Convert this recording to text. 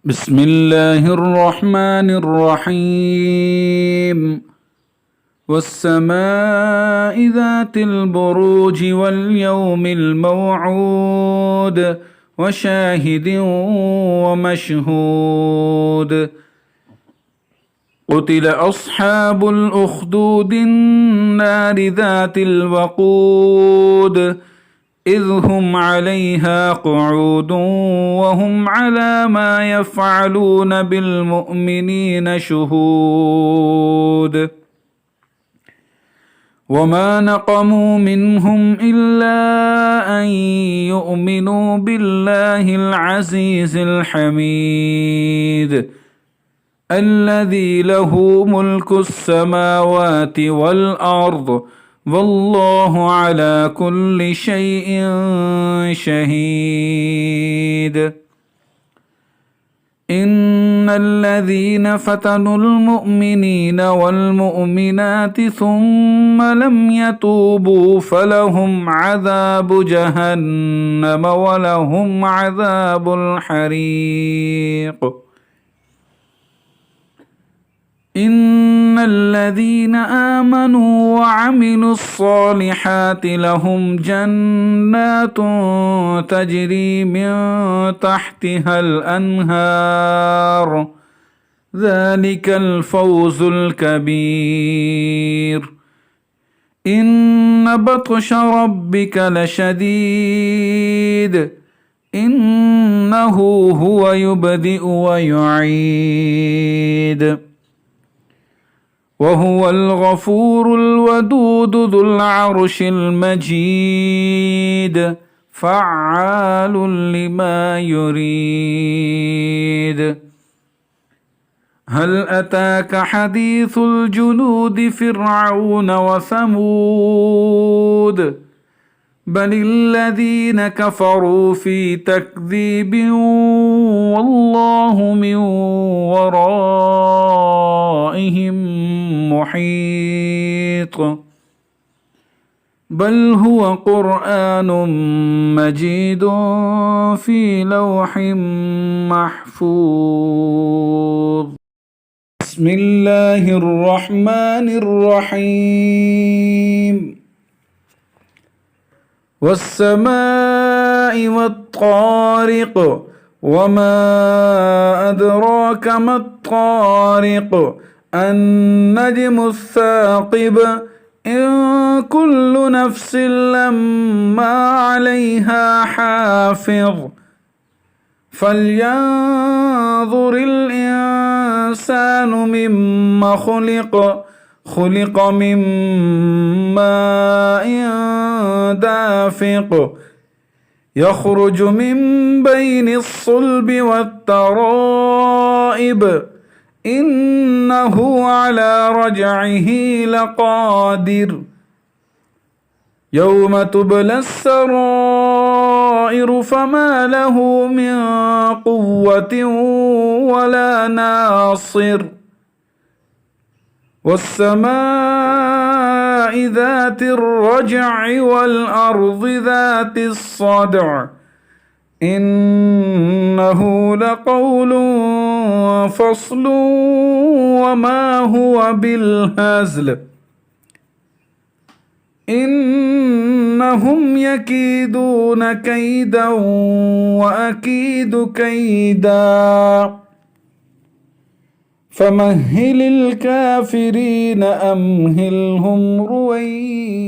بسم الله الرحمن الرحيم والسماء ذات البروج واليوم الموعود وشاهد ومشهود قتل أصحاب الأخدود النار ذات الوقود إذ هم عليها قعود وهم على ما يفعلون بالمؤمنين شهود وما نقموا منهم إلا أن يؤمنوا بالله العزيز الحميد الذي له ملك السماوات والأرض والله على كل شيء شهيد إن الذين فتنوا المؤمنين والمؤمنات ثم لم يتوبوا فلهم عذاب جهنم ولهم عذاب الحريق إن الذين آمنوا وعملوا الصالحات لهم جنات تجري من تحتها الأنهار ذلك الفوز الكبير إن بطش ربك لشديد إنه هو يبدئ ويعيد وهو الغفور الودود ذو العرش المجيد فعال لما يريد هل أتاك حديث الجنود فرعون وثمود بل الذين كفروا في تكذيب والله من ورائهم محيط بل هو قرآن مجيد في لوح محفوظ بسم الله الرحمن الرحيم والسماء والطارق وما أدراك ما الطارق النجم الثاقب إن كل نفس لما عليها حافظ فلينظر الإنسان مما خلق من ماء دافق يخرج من بين الصلب والترائب إنه على رجعه لقادر يوم تبلى السرائر فما له من قوة ولا ناصر والسماء ذات الرجع والأرض ذات الصدع إنه لقول فصل وما هو بالهزل إنهم يكيدون كيدا وأكيد كيدا فمهل الكافرين أمهلهم رويدا